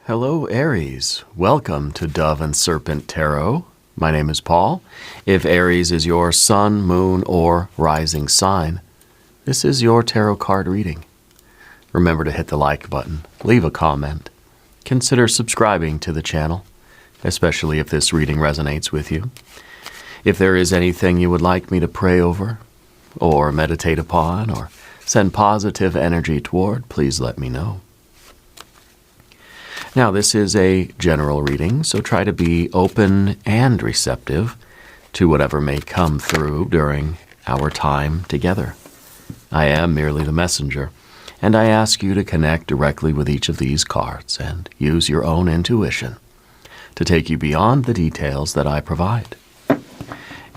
Hello, Aries. Welcome to Dove and Serpent Tarot. My name is Paul. If Aries is your sun, moon, or rising sign, this is your tarot card reading. Remember to hit the like button, leave a comment, consider subscribing to the channel, especially if this reading resonates with you. If there is anything you would like me to pray over, or meditate upon, or send positive energy toward, please let me know. Now, this is a general reading, so try to be open and receptive to whatever may come through during our time together. I am merely the messenger, and I ask you to connect directly with each of these cards and use your own intuition to take you beyond the details that I provide.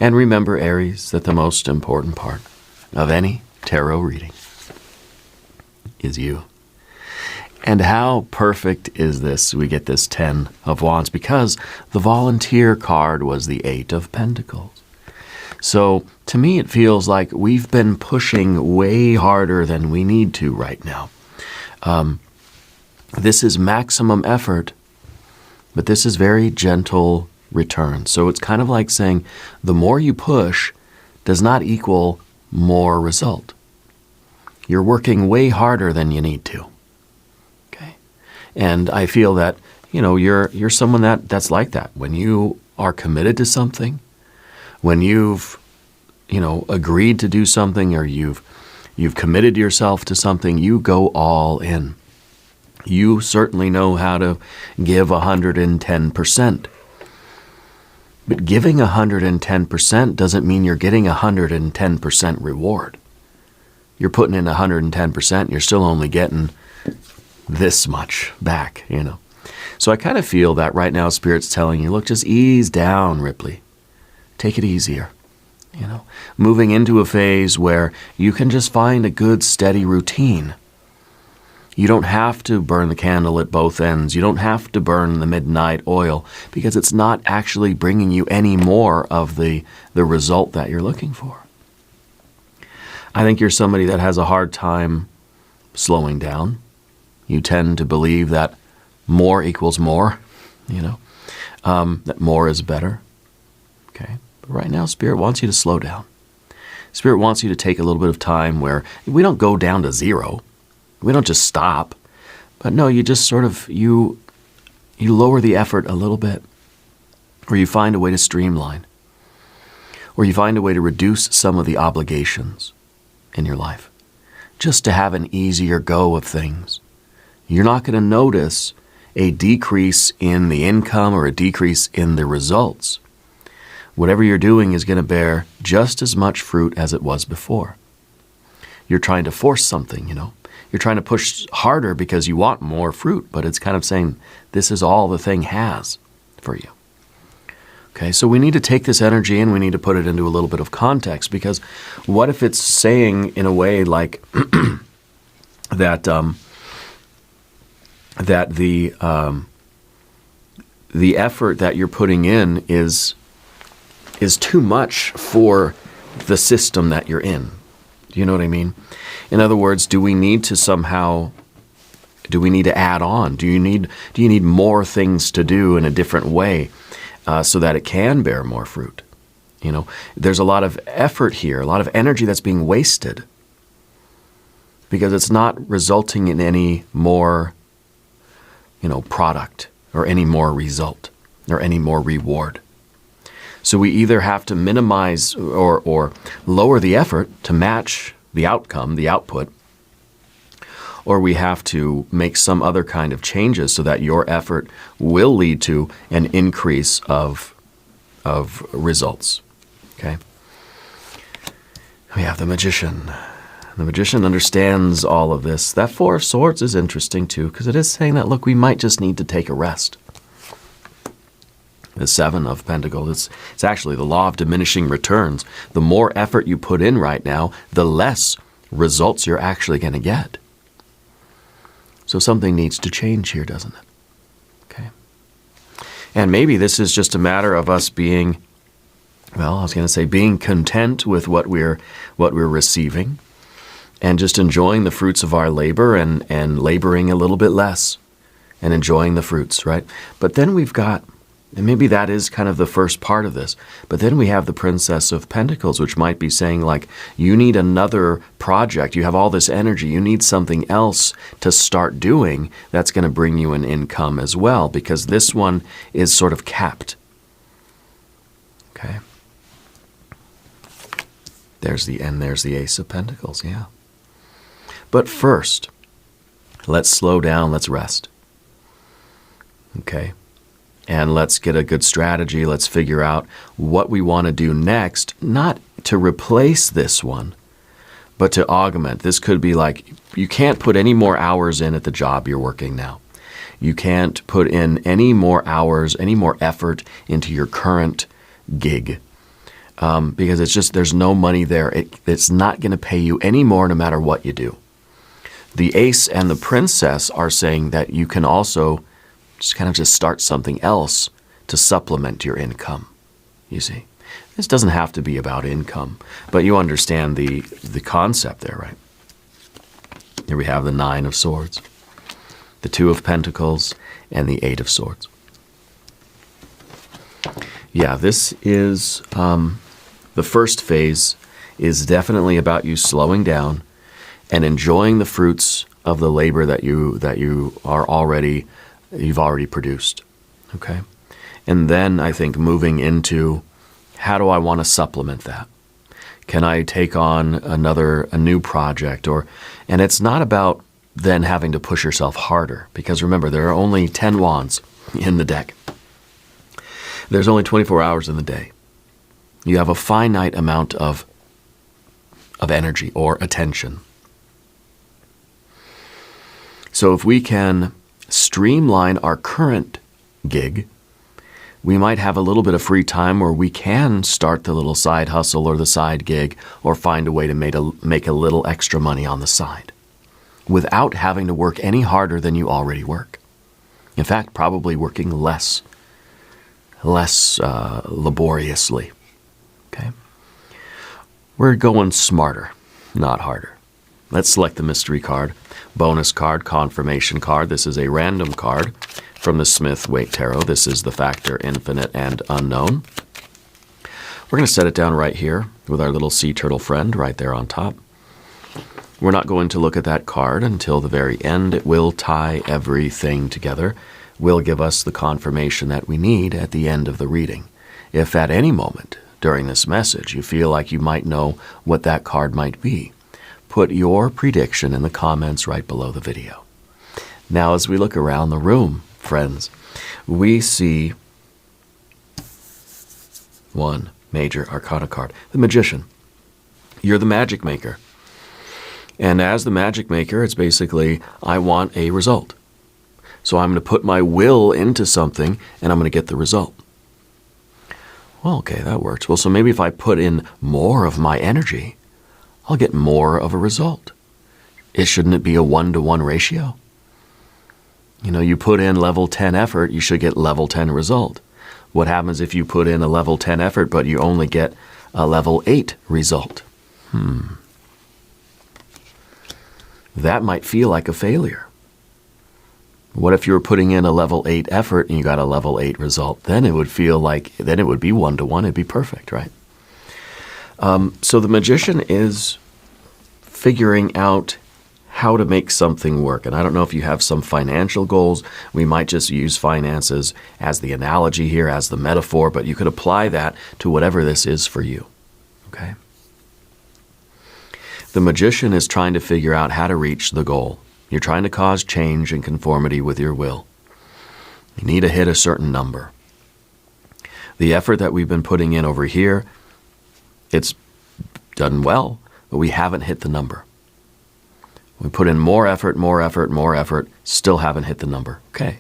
And remember, Aries, that the most important part of any tarot reading is you. And how perfect is this? We get this 10 of Wands because the volunteer card was the 8 of Pentacles. So to me, it feels like we've been pushing way harder than we need to right now. This is maximum effort, but this is very gentle return. So it's kind of like saying the more you push does not equal more result. You're working way harder than you need to. And I feel that, you're someone that's like that. When you are committed to something, when you've, agreed to do something, or you've committed yourself to something, you go all in. You certainly know how to give 110%. But giving 110% doesn't mean you're getting 110% reward. You're putting in 110%, you're still only getting this much back, So I kind of feel that right now Spirit's telling you, look, just ease down, Ripley. Take it easier, Moving into a phase where you can just find a good, steady routine. You don't have to burn the candle at both ends. You don't have to burn the midnight oil because it's not actually bringing you any more of the result that you're looking for. I think you're somebody that has a hard time slowing down. You tend to believe that more equals more, that more is better. Okay, but right now, Spirit wants you to slow down. Spirit wants you to take a little bit of time where we don't go down to zero. We don't just stop. But no, you just sort of, you lower the effort a little bit, or you find a way to streamline, or you find a way to reduce some of the obligations in your life, just to have an easier go of things. You're not going to notice a decrease in the income or a decrease in the results. Whatever you're doing is going to bear just as much fruit as it was before. You're trying to force something, You're trying to push harder because you want more fruit, but it's kind of saying this is all the thing has for you. Okay, so we need to take this energy and we need to put it into a little bit of context, because what if it's saying in a way like that the effort that you're putting in is too much for the system that you're in. Do you know what I mean? In other words, do we need to add on? Do you need more things to do in a different way so that it can bear more fruit? There's a lot of effort here, a lot of energy that's being wasted because it's not resulting in any more product or any more result or any more reward. So we either have to minimize or lower the effort to match the outcome, the output, or we have to make some other kind of changes so that your effort will lead to an increase of results. Okay? We have the Magician. The Magician understands all of this. That Four of Swords is interesting too, because it is saying that, look, we might just need to take a rest. The Seven of Pentacles, it's actually the law of diminishing returns. The more effort you put in right now, the less results you're actually going to get. So something needs to change here, doesn't it? Okay. And maybe this is just a matter of us being, being content with what we're receiving, and just enjoying the fruits of our labor and laboring a little bit less and enjoying the fruits, right? But then we've got, and maybe that is kind of the first part of this, but then we have the Princess of Pentacles, which might be saying like, you need another project. You have all this energy. You need something else to start doing that's going to bring you an income as well, because this one is sort of capped. Okay. There's the Ace of Pentacles, yeah. But first, let's slow down, let's rest. Okay? And let's get a good strategy. Let's figure out what we want to do next, not to replace this one, but to augment. This could be like, you can't put any more hours in at the job you're working now. You can't put in any more hours, any more effort into your current gig. Because it's just, there's no money there. It's not going to pay you any more no matter what you do. The Ace and the Princess are saying that you can also just start something else to supplement your income, you see. This doesn't have to be about income, but you understand the concept there, right? Here we have the Nine of Swords, the Two of Pentacles, and the Eight of Swords. Yeah, this is, the first phase is definitely about you slowing down and enjoying the fruits of the labor that you've already produced. Okay? And then I think moving into, how do I want to supplement that? Can I take on a new project? And it's not about then having to push yourself harder, because remember, there are only 10 wands in the deck. There's only 24 hours in the day. You have a finite amount of energy or attention. So if we can streamline our current gig, we might have a little bit of free time where we can start the little side hustle or the side gig, or find a way to make a little extra money on the side without having to work any harder than you already work. In fact, probably working less laboriously. Okay? We're going smarter, not harder. Let's select the mystery card, bonus card, confirmation card. This is a random card from the Smith-Waite Tarot. This is the factor infinite and unknown. We're going to set it down right here with our little sea turtle friend right there on top. We're not going to look at that card until the very end. It will tie everything together, will give us the confirmation that we need at the end of the reading. If at any moment during this message you feel like you might know what that card might be, put your prediction in the comments right below the video. Now, as we look around the room, friends, we see one major arcana card, the Magician. You're the magic maker. And as the magic maker, it's basically, I want a result. So I'm going to put my will into something, and I'm going to get the result. Well, okay, that works. Well, so maybe if I put in more of my energy, I'll get more of a result. Shouldn't it be a 1-to-1 ratio? You know, you put in level 10 effort, you should get level 10 result. What happens if you put in a level 10 effort, but you only get a level 8 result? That might feel like a failure. What if you were putting in a level 8 effort and you got a level 8 result? Then it would feel like, then it would be 1-to-1, it'd be perfect, right? So the Magician is figuring out how to make something work. And I don't know if you have some financial goals. We might just use finances as the analogy here, as the metaphor, but you could apply that to whatever this is for you, okay? The Magician is trying to figure out how to reach the goal. You're trying to cause change and conformity with your will. You need to hit a certain number. The effort that we've been putting in over here, it's done well, but we haven't hit the number. We put in more effort, still haven't hit the number. Okay.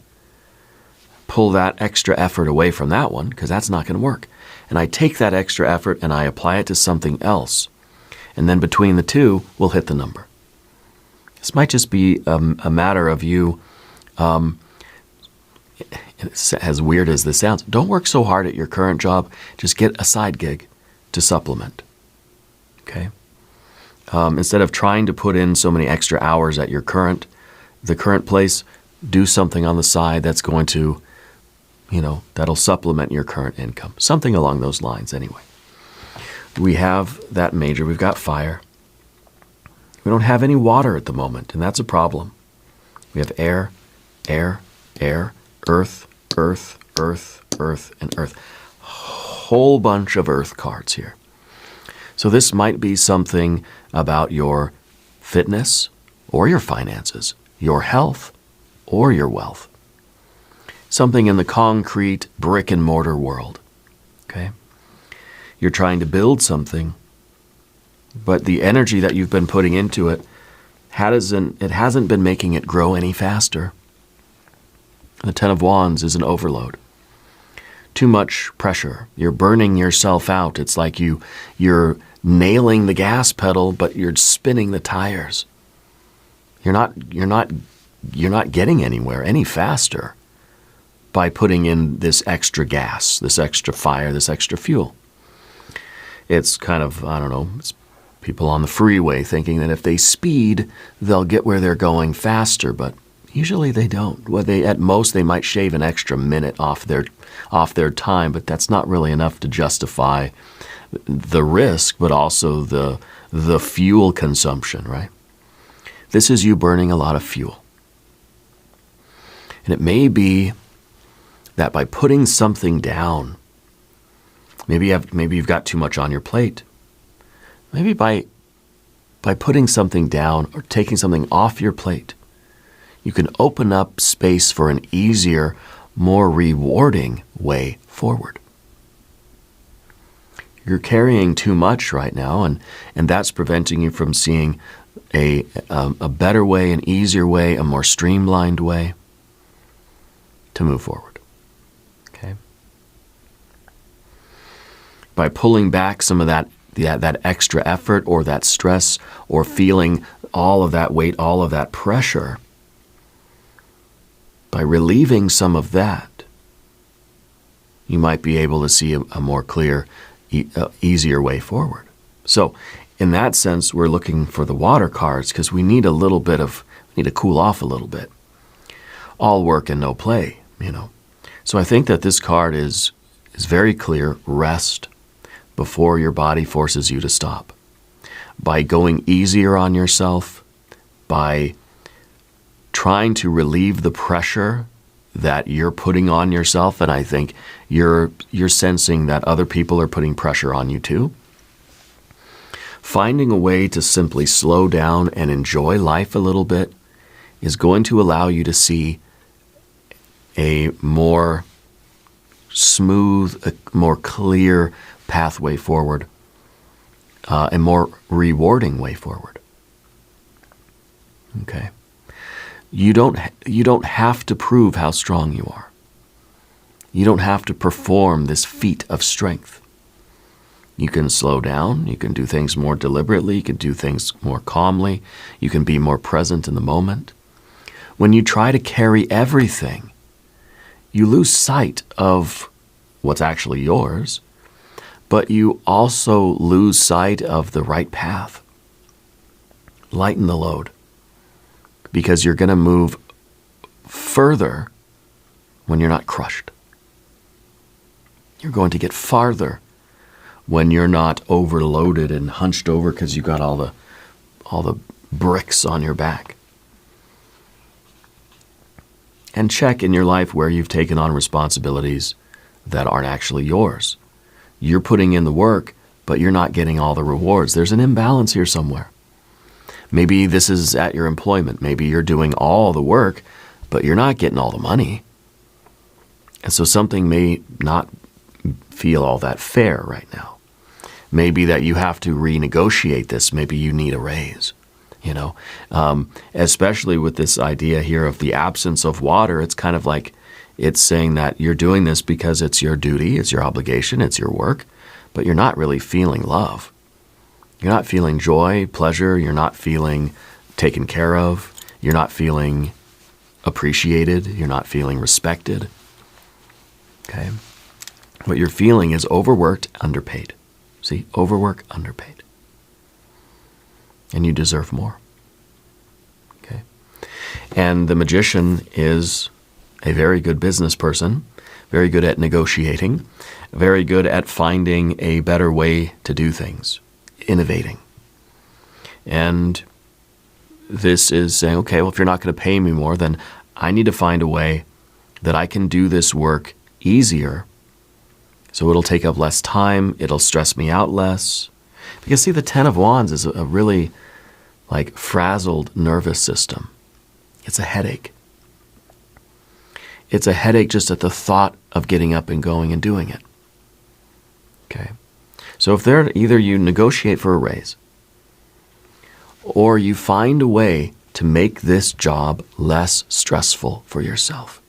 Pull that extra effort away from that one, because that's not going to work. And I take that extra effort and I apply it to something else. And then between the two, we'll hit the number. This might just be a matter of you, as weird as this sounds, don't work so hard at your current job. Just get a side gig to supplement. Okay? Instead of trying to put in so many extra hours at the current place, do something on the side that's going to, that'll supplement your current income. Something along those lines anyway. We have that major. We've got fire. We don't have any water at the moment, and that's a problem. We have air, air, air, earth, earth, earth, earth, and earth. Whole bunch of earth cards here. So this might be something about your fitness or your finances, your health or your wealth. Something in the concrete, brick and mortar world. Okay? You're trying to build something, but the energy that you've been putting into it hasn't been making it grow any faster. The Ten of Wands is an overload. Too much pressure. You're burning yourself out. It's like you're nailing the gas pedal, but you're spinning the tires. You're not getting anywhere any faster by putting in this extra gas, this extra fire, this extra fuel. It's kind of, it's people on the freeway thinking that if they speed, they'll get where they're going faster, but usually they don't. Well, at most they might shave an extra minute off their time, but that's not really enough to justify the risk, but also the fuel consumption, right? This is you burning a lot of fuel. And it may be that by putting something down, maybe you've got too much on your plate. Maybe by putting something down or taking something off your plate, you can open up space for an easier, more rewarding way forward. You're carrying too much right now, and that's preventing you from seeing a better way, an easier way, a more streamlined way to move forward. Okay? By pulling back some of that extra effort or that stress or feeling all of that weight, all of that pressure, by relieving some of that, you might be able to see a more clear, easier way forward. So in that sense, we're looking for the water cards because we need to cool off a little bit. All work and no play, So I think that this card is very clear. Rest before your body forces you to stop. By going easier on yourself, by trying to relieve the pressure that you're putting on yourself, and I think you're sensing that other people are putting pressure on you too. Finding a way to simply slow down and enjoy life a little bit is going to allow you to see a more smooth, a more clear pathway forward, a more rewarding way forward. Okay? You don't have to prove how strong you are. You don't have to perform this feat of strength. You can slow down. You can do things more deliberately. You can do things more calmly. You can be more present in the moment. When you try to carry everything, you lose sight of what's actually yours, but you also lose sight of the right path. Lighten the load, because you're going to move further when you're not crushed. You're going to get farther when you're not overloaded and hunched over because you got all the bricks on your back. And check in your life where you've taken on responsibilities that aren't actually yours. You're putting in the work, but you're not getting all the rewards. There's an imbalance here somewhere. Maybe this is at your employment. Maybe you're doing all the work, but you're not getting all the money. And so something may not feel all that fair right now. Maybe that you have to renegotiate this. Maybe you need a raise. Especially with this idea here of the absence of water, it's kind of like it's saying that you're doing this because it's your duty, it's your obligation, it's your work, but you're not really feeling love. You're not feeling joy, pleasure, you're not feeling taken care of, you're not feeling appreciated, you're not feeling respected. Okay? What you're feeling is overworked, underpaid. See, overwork, underpaid. And you deserve more. Okay? And the magician is a very good business person, very good at negotiating, very good at finding a better way to do things, innovating. And this is saying, okay, well, if you're not going to pay me more, then I need to find a way that I can do this work easier, so it'll take up less time, it'll stress me out less. Because see, the Ten of Wands is a really like frazzled nervous system. It's a headache. It's a headache just at the thought of getting up and going and doing it. Okay? So if either you negotiate for a raise, or you find a way to make this job less stressful for yourself,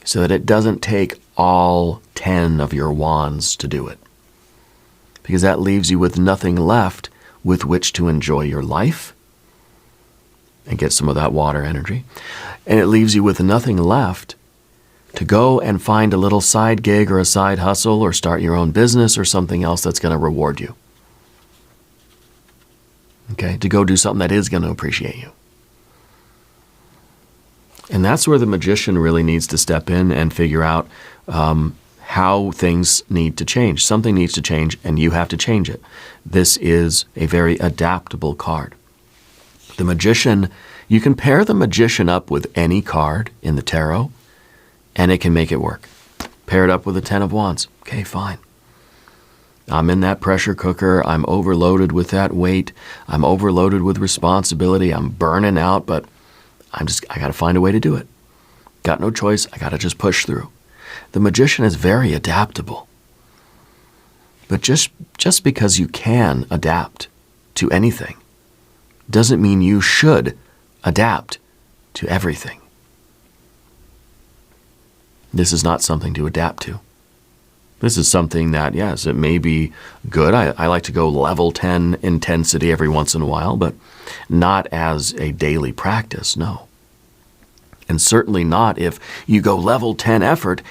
so that it doesn't take all 10 of your wands to do it. Because that leaves you with nothing left with which to enjoy your life and get some of that water energy. And it leaves you with nothing left to go and find a little side gig or a side hustle or start your own business or something else that's going to reward you. Okay, to go do something that is going to appreciate you. And that's where the magician really needs to step in and figure out how things need to change. Something needs to change, and you have to change it. This is a very adaptable card. The magician, you can pair the magician up with any card in the tarot, and it can make it work. Pair it up with the Ten of Wands. Okay, fine. I'm in that pressure cooker. I'm overloaded with that weight. I'm overloaded with responsibility. I'm burning out, but I got to find a way to do it. Got no choice. I got to just push through. The magician is very adaptable. But just because you can adapt to anything doesn't mean you should adapt to everything. This is not something to adapt to. This is something that, yes, it may be good. I like to go level 10 intensity every once in a while, but not as a daily practice, no. And certainly not if you go level 10 effort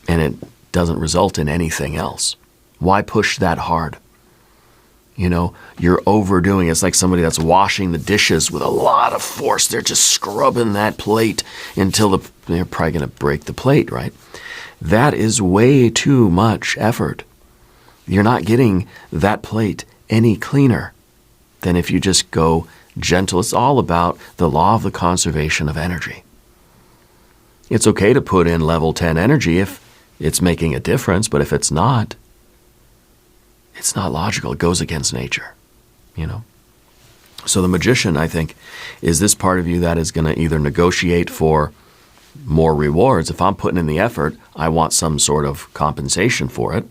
and it doesn't result in anything else. Why push that hard? You know, you're overdoing it. It's like somebody that's washing the dishes with a lot of force. They're just scrubbing that plate until they're probably going to break the plate, right? That is way too much effort. You're not getting that plate any cleaner than if you just go gentle. It's all about the law of the conservation of energy. It's okay to put in level 10 energy if it's making a difference, but if it's not logical. It goes against nature, you know. So the magician, I think, is this part of you that is going to either negotiate for more rewards. If I'm putting in the effort, I want some sort of compensation for it.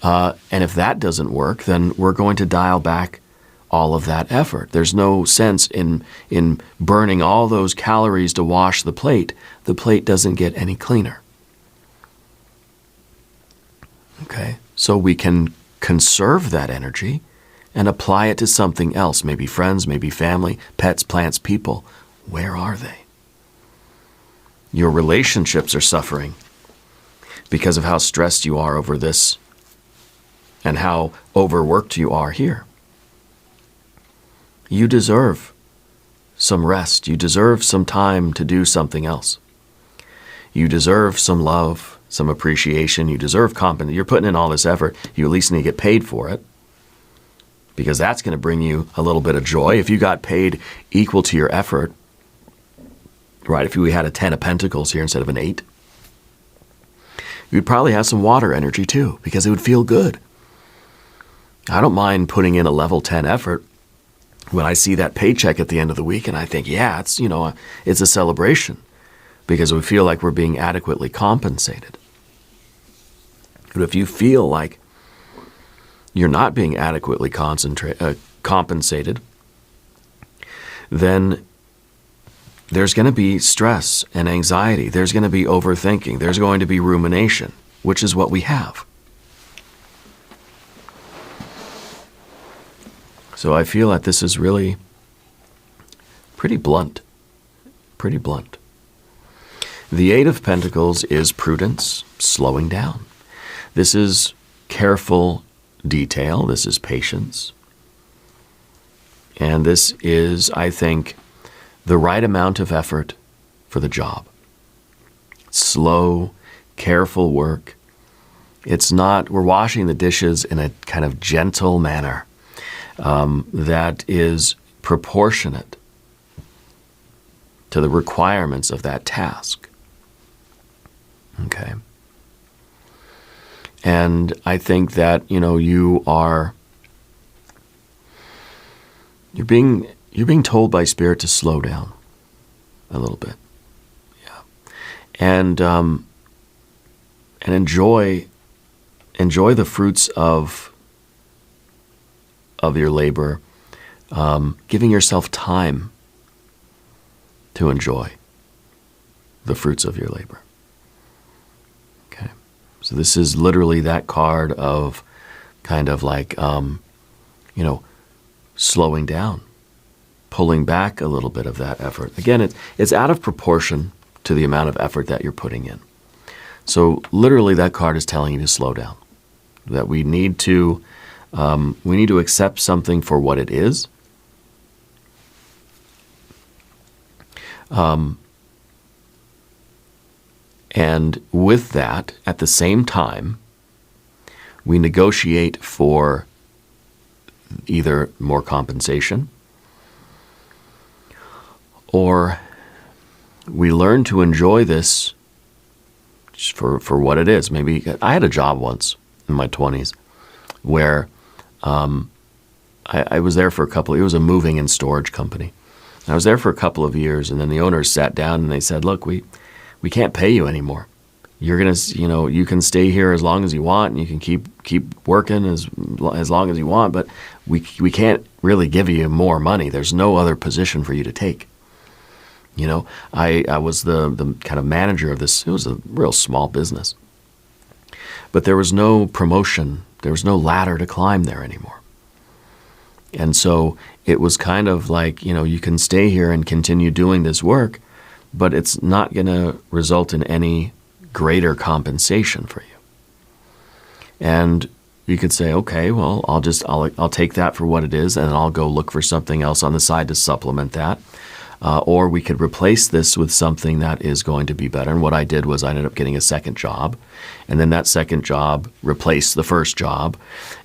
And if that doesn't work, then we're going to dial back all of that effort. There's no sense in burning all those calories to wash the plate. The plate doesn't get any cleaner. Okay, so we can conserve that energy and apply it to something else, maybe friends, maybe family, pets, plants, people. Where are they? Your relationships are suffering because of how stressed you are over this and how overworked you are here. You deserve some rest. You deserve some time to do something else. You deserve some love, some appreciation. You deserve compensation. You're putting in all this effort. You at least need to get paid for it, because that's going to bring you a little bit of joy. If you got paid equal to your effort, right, if we had a 10 of Pentacles here instead of an 8, you'd probably have some water energy too, because it would feel good. I don't mind putting in a level 10 effort when I see that paycheck at the end of the week and I think, yeah, it's a celebration, because we feel like we're being adequately compensated. But if you feel like you're not being adequately compensated, then there's going to be stress and anxiety. There's going to be overthinking. There's going to be rumination, which is what we have. So I feel that this is really pretty blunt. Pretty blunt. The 8 of Pentacles is prudence, slowing down. This is careful detail. This is patience. And this is, I think, the right amount of effort for the job. Slow, careful work. It's not, we're washing the dishes in a kind of gentle manner that is proportionate to the requirements of that task. Okay. And I think that, you're being told by Spirit to slow down a little bit. Yeah. And enjoy the fruits of your labor, giving yourself time to enjoy the fruits of your labor. Okay. So this is literally that card of kind of like, slowing down, pulling back a little bit of that effort. Again, it's out of proportion to the amount of effort that you're putting in. So literally that card is telling you to slow down, that we need to accept something for what it is. And with that, at the same time, we negotiate for either more compensation, or we learn to enjoy this for what it is. Maybe I had a job once in my 20s where I was there for it was a moving and storage company. I was there for a couple of years, and then the owners sat down and they said, look, we can't pay you anymore. You're going to, you can stay here as long as you want, and you can keep working as long as you want, but we can't really give you more money. There's no other position for you to take. I was the kind of manager of this. It was a real small business. But there was no promotion. There was no ladder to climb there anymore. And so it was kind of like, you can stay here and continue doing this work, but it's not going to result in any greater compensation for you. And you could say, okay, well, I'll take that for what it is, and I'll go look for something else on the side to supplement that. Or we could replace this with something that is going to be better. And what I did was I ended up getting a second job. And then that second job replaced the first job.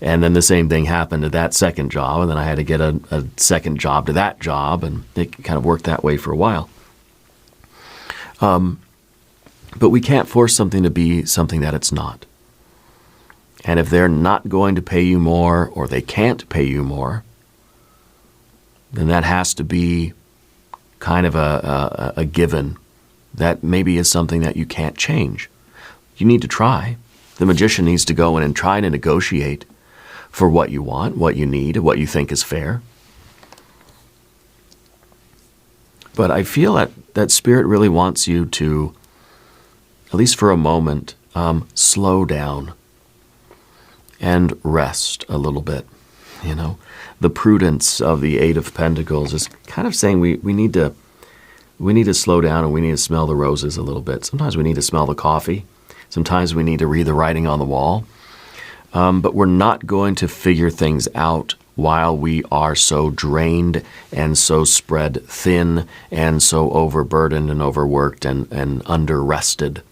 And then the same thing happened to that second job. And then I had to get a second job to that job. And it kind of worked that way for a while. But we can't force something to be something that it's not. And if they're not going to pay you more, or they can't pay you more, then that has to be kind of a given. That maybe is something that you can't change. You need to try. The magician needs to go in and try to negotiate for what you want, what you need, what you think is fair. But I feel that Spirit really wants you to, at least for a moment, slow down and rest a little bit. The prudence of the Eight of Pentacles is kind of saying we need to slow down, and we need to smell the roses a little bit. Sometimes we need to smell the coffee. Sometimes we need to read the writing on the wall. But we're not going to figure things out while we are so drained and so spread thin and so overburdened and overworked and under-rested.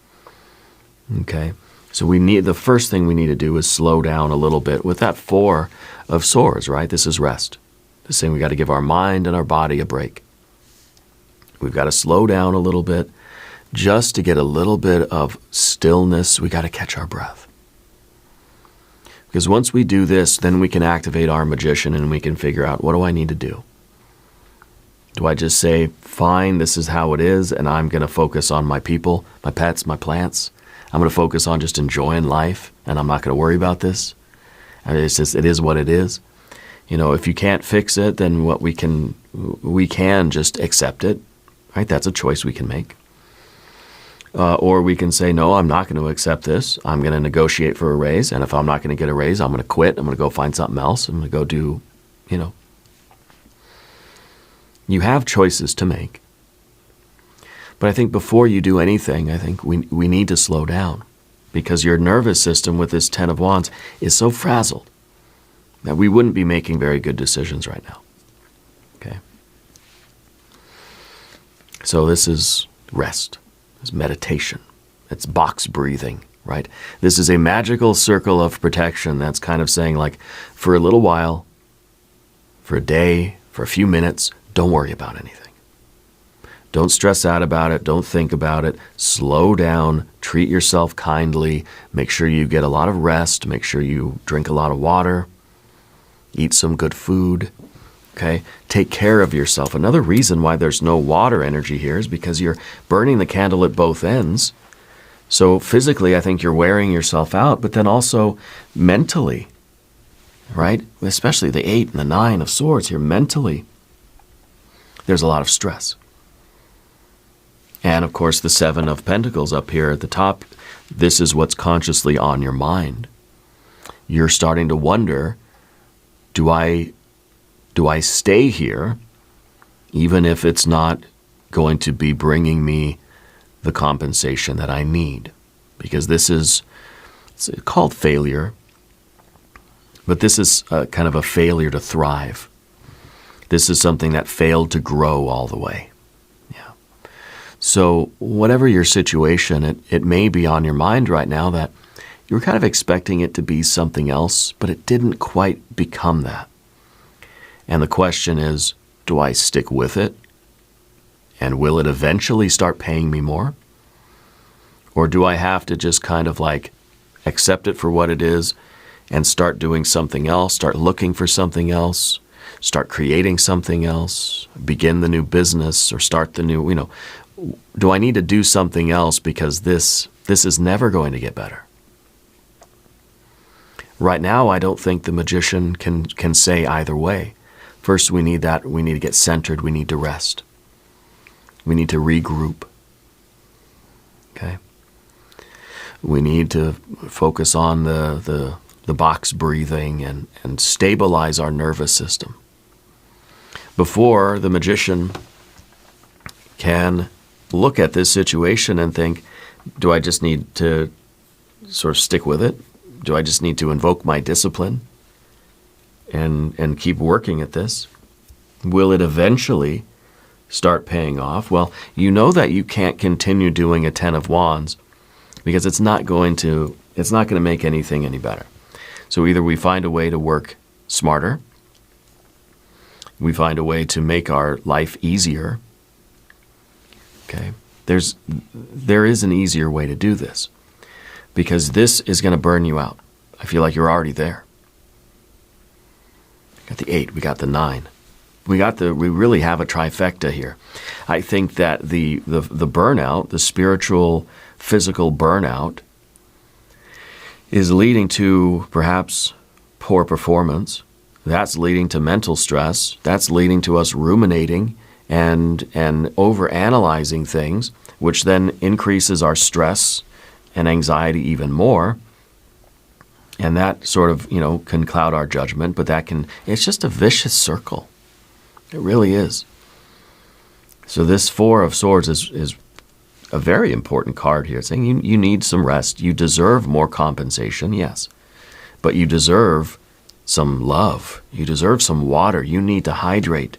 Okay? So the first thing we need to do is slow down a little bit with that Four of Swords, right? This is rest. This thing, we got to give our mind and our body a break. We've got to slow down a little bit just to get a little bit of stillness. We got to catch our breath. Because once we do this, then we can activate our magician and we can figure out, what do I need to do? Do I just say, fine, this is how it is, and I'm going to focus on my people, my pets, my plants? I'm going to focus on just enjoying life, and I'm not going to worry about this. And it is what it is. If you can't fix it, then we can just accept it, right? That's a choice we can make. Or we can say, no, I'm not going to accept this. I'm going to negotiate for a raise, and if I'm not going to get a raise, I'm going to quit. I'm going to go find something else. I'm going to go do, You have choices to make. But I think before you do anything, I think we need to slow down, because your nervous system with this Ten of Wands is so frazzled that we wouldn't be making very good decisions right now. So this is rest. It's meditation. It's box breathing, right? This is a magical circle of protection that's kind of saying, like, for a little while, for a day, for a few minutes, don't worry about anything. Don't stress out about it. Don't think about it. Slow down. Treat yourself kindly. Make sure you get a lot of rest. Make sure you drink a lot of water. Eat some good food. Okay? Take care of yourself. Another reason why there's no water energy here is because you're burning the candle at both ends. So physically, I think you're wearing yourself out, but then also mentally, right? Especially the 8 and the 9 of swords here, mentally, there's a lot of stress. And of course, the 7 of pentacles up here at the top, this is what's consciously on your mind. You're starting to wonder, do I stay here, even if it's not going to be bringing me the compensation that I need? Because it's called failure, but this is kind of a failure to thrive. This is something that failed to grow all the way. So whatever your situation, it may be on your mind right now that you're kind of expecting it to be something else, but it didn't quite become that. And the question is, do I stick with it? And will it eventually start paying me more? Or do I have to just kind of like accept it for what it is and start doing something else, start looking for something else, start creating something else, begin the new business or start the new, do I need to do something else because this is never going to get better? Right now, I don't think the magician can say either way. First, we need to get centered, we need to rest. We need to regroup. Okay? We need to focus on the box breathing and stabilize our nervous system. Before the magician can look at this situation and think, do I just need to sort of stick with it? Do I just need to invoke my discipline and keep working at this? Will it eventually start paying off? Well, you know that you can't continue doing a 10 of Wands because it's not going to make anything any better. So either we find a way to work smarter, we find a way to make our life easier. Okay, there is an easier way to do this because this is going to burn you out. I feel like you're already there. We got the 8, we got the 9. We really have a trifecta here. I think that the burnout, the spiritual, physical burnout, is leading to perhaps poor performance. That's leading to mental stress. That's leading to us ruminating and overanalyzing things, which then increases our stress and anxiety even more. And that sort of, can cloud our judgment, but it's just a vicious circle. It really is. So this 4 of Swords is a very important card here, saying you need some rest. You deserve more compensation, yes. But you deserve some love. You deserve some water. You need to hydrate.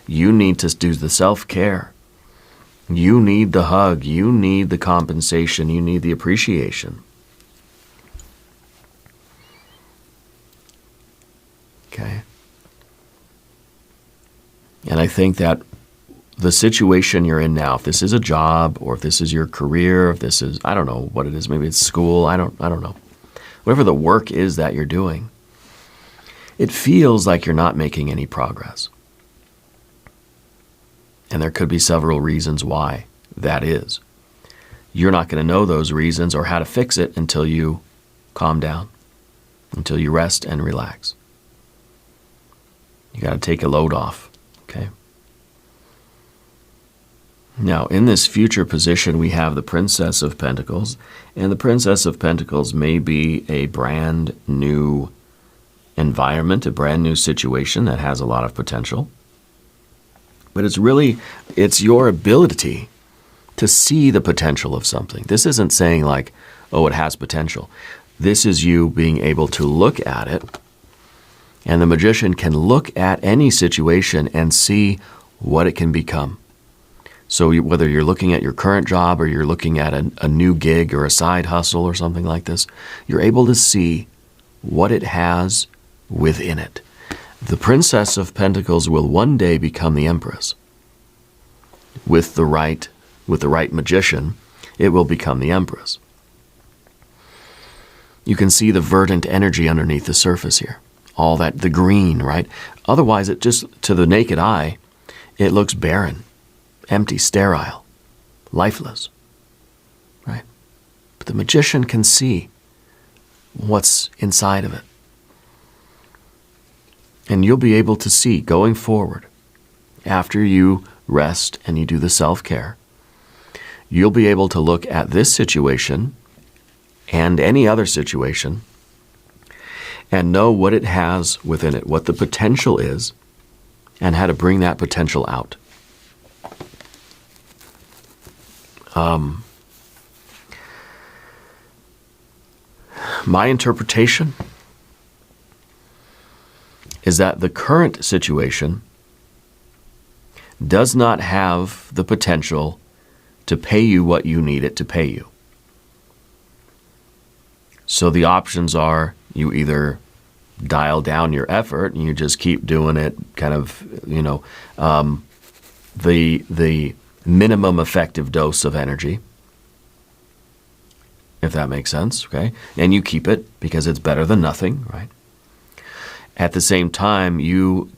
You need to do the self-care. You need the hug. You need the compensation. You need the appreciation. Okay. And I think that the situation you're in now, if this is a job or if this is your career, if this is, I don't know what it is, maybe it's school, I don't know. Whatever the work is that you're doing, it feels like you're not making any progress. And there could be several reasons why that is. You're not going to know those reasons or how to fix it until you calm down, until you rest and relax. You got to take a load off, okay? Now, in this future position, we have the Princess of Pentacles, and the Princess of Pentacles may be a brand new environment, a brand new situation that has a lot of potential. But it's your ability to see the potential of something. This isn't saying like, oh, it has potential. This is you being able to look at it, and the magician can look at any situation and see what it can become. So whether you're looking at your current job or you're looking at a new gig or a side hustle or something like this, you're able to see what it has within it. The Princess of Pentacles will one day become the Empress. With the right magician, it will become the Empress. You can see the verdant energy underneath the surface here. All that, the green, right? Otherwise, it just, to the naked eye, it looks barren, empty, sterile, lifeless, right? But the magician can see what's inside of it. And you'll be able to see going forward, after you rest and you do the self-care, you'll be able to look at this situation and any other situation and know what it has within it, what the potential is, and how to bring that potential out. My interpretation is that the current situation does not have the potential to pay you what you need it to pay you. So the options are you either dial down your effort and you just keep doing it kind of, the minimum effective dose of energy, if that makes sense, okay? And you keep it because it's better than nothing, right? At the same time, you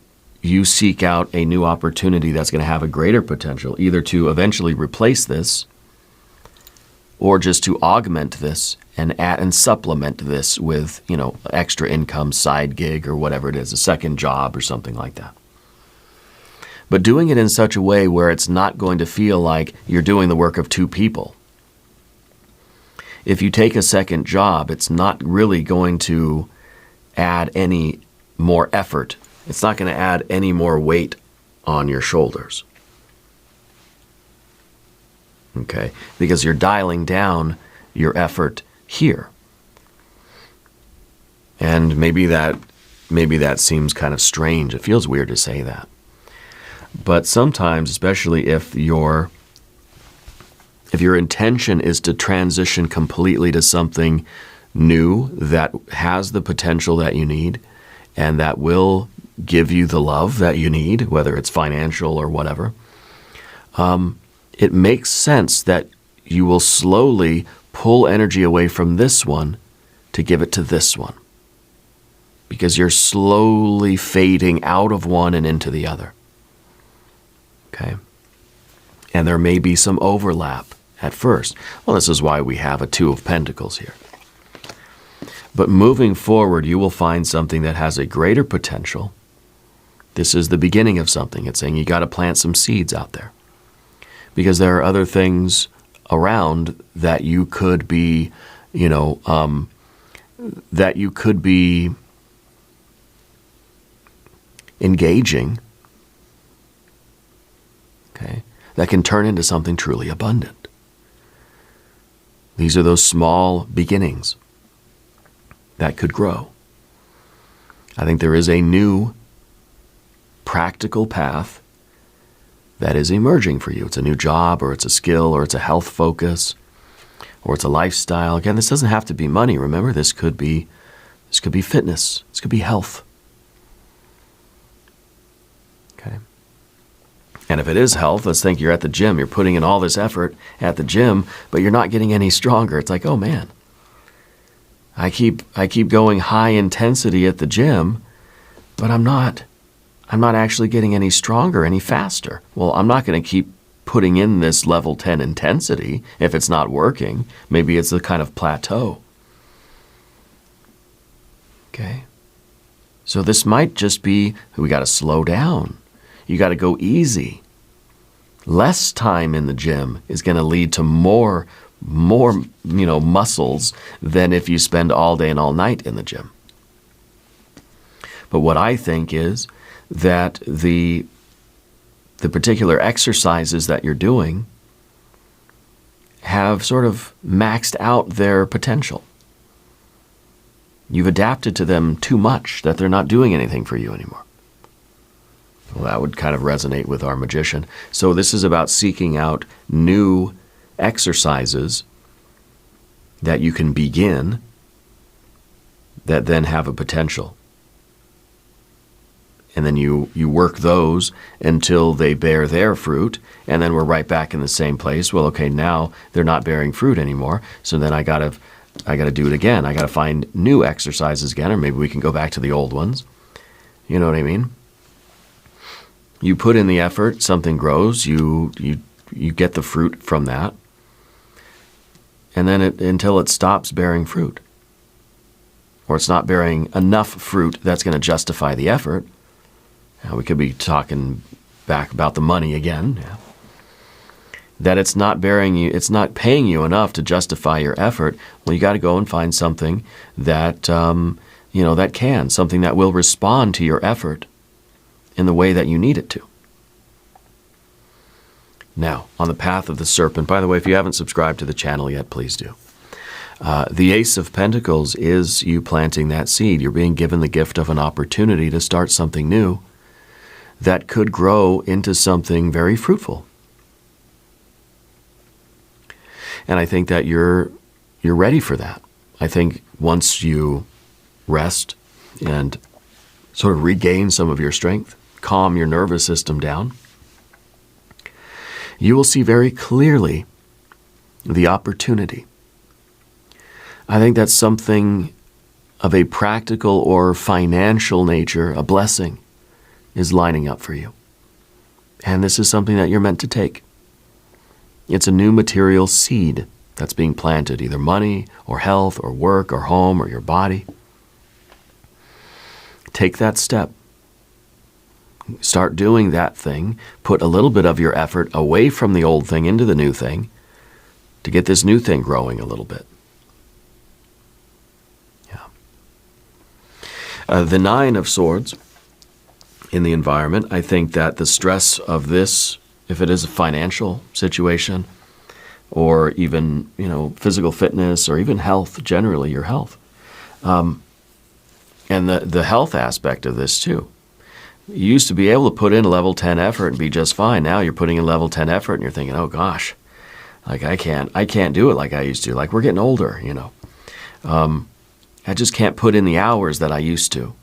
seek out a new opportunity that's going to have a greater potential, either to eventually replace this or just to augment this and add and supplement this with, extra income, side gig, or whatever it is, a second job or something like that. But doing it in such a way where it's not going to feel like you're doing the work of two people. If you take a second job, it's not really going to add any more effort. It's not going to add any more weight on your shoulders. Okay? Because you're dialing down your effort here. And maybe that seems kind of strange. It feels weird to say that. But sometimes, especially if your intention is to transition completely to something new that has the potential that you need and that will give you the love that you need, whether it's financial or whatever, it makes sense that you will slowly pull energy away from this one to give it to this one, because you're slowly fading out of one and into the other. Okay? And there may be some overlap at first. Well, this is why we have a Two of Pentacles here. But moving forward, you will find something that has a greater potential. This is the beginning of something. It's saying you got to plant some seeds out there, because there are other things around that you could be, that you could be engaging, okay, that can turn into something truly abundant. These are those small beginnings that could grow. I think there is a new practical path that is emerging for you. It's a new job, or it's a skill, or it's a health focus, or it's a lifestyle. Again, this doesn't have to be money. Remember, this could be fitness. This could be health. Okay. And if it is health, let's think you're at the gym. You're putting in all this effort at the gym, but you're not getting any stronger. It's like, oh man, I keep going high intensity at the gym, but I'm not actually getting any stronger, any faster. Well, I'm not going to keep putting in this level 10 intensity if it's not working. Maybe it's a kind of plateau. Okay? So this might just be, we got to slow down. You got to go easy. Less time in the gym is going to lead to more muscles than if you spend all day and all night in the gym. But what I think is that the particular exercises that you're doing have sort of maxed out their potential. You've adapted to them too much that they're not doing anything for you anymore. Well, that would kind of resonate with our magician. So this is about seeking out new exercises that you can begin that then have a potential. And then you work those until they bear their fruit, and then we're right back in the same place. Well, okay, now they're not bearing fruit anymore, so then I gotta do it again. I gotta find new exercises again, or maybe we can go back to the old ones. You know what I mean? You put in the effort, something grows, you get the fruit from that, and then until it stops bearing fruit, or it's not bearing enough fruit that's going to justify the effort. We could be talking back about the money again. Yeah. That it's not paying you enough to justify your effort. Well, you got to go and find something that something that will respond to your effort in the way that you need it to. Now, on the path of the serpent, by the way, if you haven't subscribed to the channel yet, please do. The Ace of Pentacles is you planting that seed. You're being given the gift of an opportunity to start something new that could grow into something very fruitful. And I think that you're ready for that. I think once you rest and sort of regain some of your strength, calm your nervous system down, you will see very clearly the opportunity. I think that's something of a practical or financial nature, a blessing, is lining up for you. And this is something that you're meant to take. It's a new material seed that's being planted, either money or health or work or home or your body. Take that step. Start doing that thing. Put a little bit of your effort away from the old thing into the new thing to get this new thing growing a little bit. Yeah. The Nine of Swords in the environment, I think that the stress of this, if it is a financial situation or even, physical fitness or even health, generally your health, and the health aspect of this too. You used to be able to put in a level 10 effort and be just fine. Now you're putting in level 10 effort and you're thinking, oh gosh, like I can't do it like I used to. Like we're getting older, I just can't put in the hours that I used to.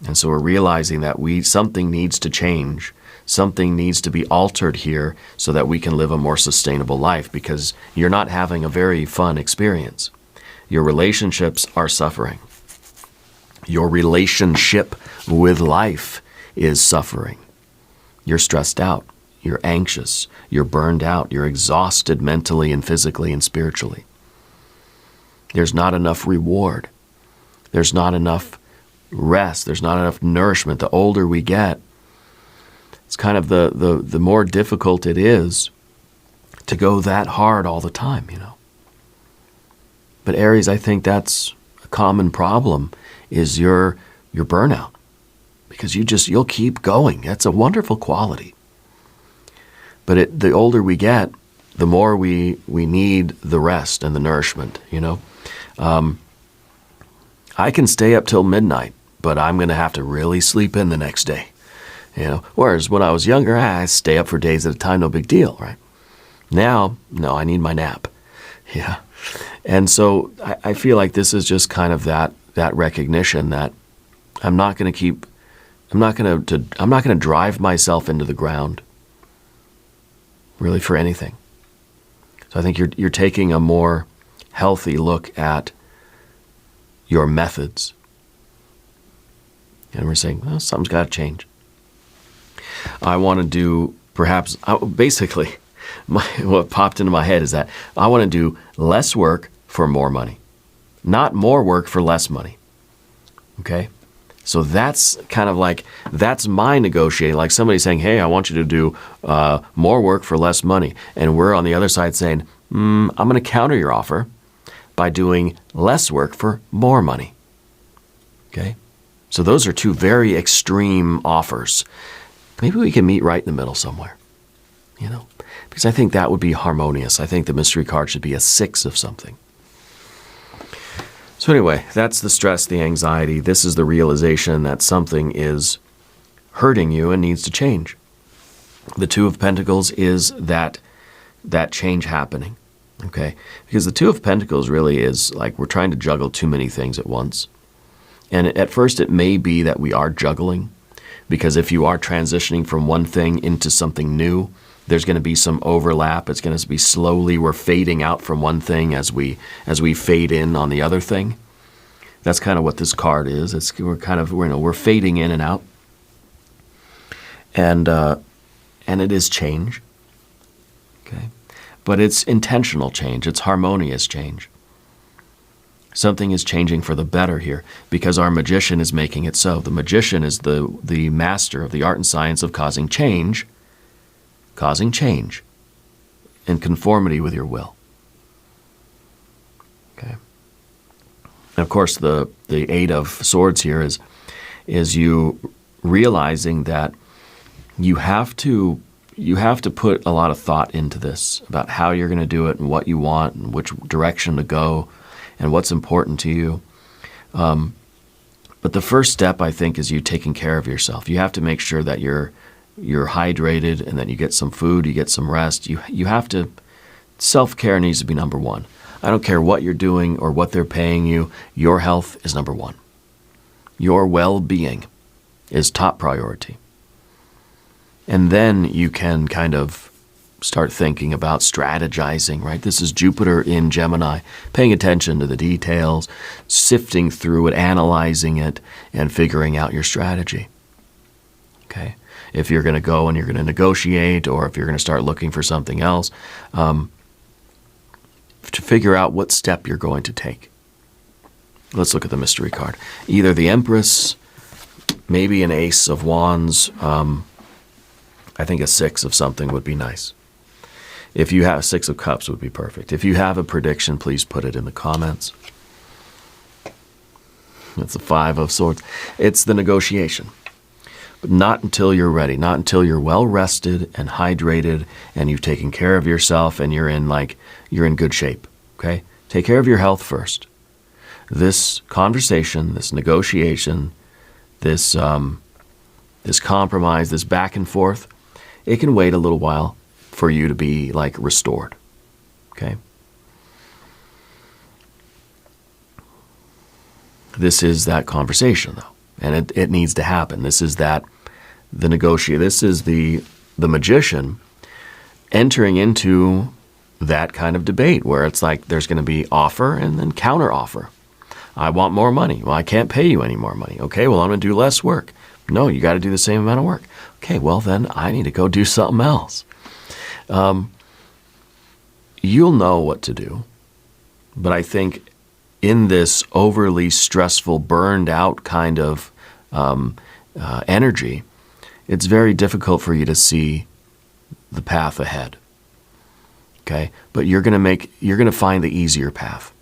And so we're realizing that something needs to change. Something needs to be altered here so that we can live a more sustainable life, because you're not having a very fun experience. Your relationships are suffering. Your relationship with life is suffering. You're stressed out. You're anxious. You're burned out. You're exhausted mentally and physically and spiritually. There's not enough reward. There's not enough rest. There's not enough nourishment. The older we get, it's kind of the more difficult it is to go that hard all the time, But Aries, I think that's a common problem, is your burnout. Because you'll keep going. That's a wonderful quality. But the older we get, the more we need the rest and the nourishment, I can stay up till midnight, but I'm going to have to really sleep in the next day. Whereas when I was younger, I stay up for days at a time, no big deal, right? Now, no, I need my nap. Yeah. And so I feel like this is just kind of that recognition that I'm not going to drive myself into the ground really for anything. So I think you're taking a more healthy look at your methods. And we're saying, well, something's got to change. I want to do basically, what popped into my head is that I want to do less work for more money, not more work for less money. Okay? So that's kind of like, that's my negotiating. Like somebody saying, hey, I want you to do more work for less money. And we're on the other side saying, I'm going to counter your offer by doing less work for more money. Okay? So those are two very extreme offers. Maybe we can meet right in the middle somewhere, because I think that would be harmonious. I think the mystery card should be a 6 of something. So anyway, that's the stress, the anxiety. This is the realization that something is hurting you and needs to change. The Two of Pentacles is that change happening, okay? Because the Two of Pentacles really is like we're trying to juggle too many things at once. And at first it may be that we are juggling, because if you are transitioning from one thing into something new, there's going to be some overlap. It's going to be slowly, we're fading out from one thing as we fade in on the other thing. That's kind of what this card is. We're fading in and out. And it is change. Okay? But it's intentional change. It's harmonious change. Something is changing for the better here because our magician is making it so. The magician is the master of the art and science of causing change in conformity with your will. Okay. And of course, the Eight of Swords here is you realizing that you have to put a lot of thought into this about how you're going to do it and what you want and which direction to go and what's important to you. But the first step, I think, is you taking care of yourself. You have to make sure that you're hydrated and that you get some food, you get some rest. You have to, self-care needs to be number one. I don't care what you're doing or what they're paying you, your health is number one. Your well-being is top priority. And then you can kind of start thinking about strategizing, right? This is Jupiter in Gemini, paying attention to the details, sifting through it, analyzing it, and figuring out your strategy. Okay? If you're going to go and you're going to negotiate, or if you're going to start looking for something else, to figure out what step you're going to take. Let's look at the mystery card. Either the Empress, maybe an Ace of Wands. I think a Six of something would be nice. If you have Six of Cups would be perfect. If you have a prediction, please put it in the comments. That's the Five of Swords. It's the negotiation. But not until you're ready, not until you're well rested and hydrated and you've taken care of yourself and you're in good shape, okay? Take care of your health first. This conversation, this negotiation, this compromise, this back and forth, it can wait a little while for you to be restored. Okay? This is that conversation though. And it needs to happen. This is the magician entering into that kind of debate where it's like there's going to be offer and then counter offer. I want more money. Well, I can't pay you any more money. Okay, well, I'm going to do less work. No, you got to do the same amount of work. Okay, well, then I need to go do something else. You'll know what to do. But I think in this overly stressful, burned out kind of energy, it's very difficult for you to see the path ahead. Okay? But you're going to find the easier path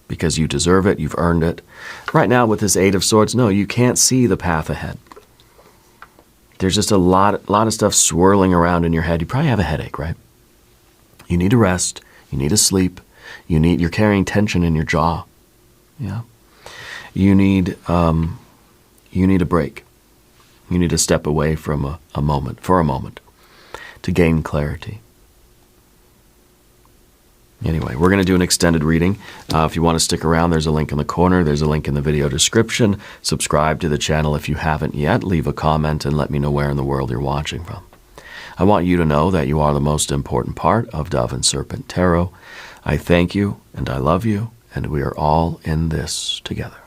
because you deserve it, you've earned it. Right now with this Eight of Swords, no, you can't see the path ahead. There's just a lot of stuff swirling around in your head. You probably have a headache, right? You need to rest. You need to sleep. You're carrying tension in your jaw. Yeah. You need a break. You need to step away from a moment, to gain clarity. Anyway, we're going to do an extended reading. If you want to stick around, there's a link in the corner. There's a link in the video description. Subscribe to the channel if you haven't yet. Leave a comment and let me know where in the world you're watching from. I want you to know that you are the most important part of Dove and Serpent Tarot. I thank you and I love you, and we are all in this together.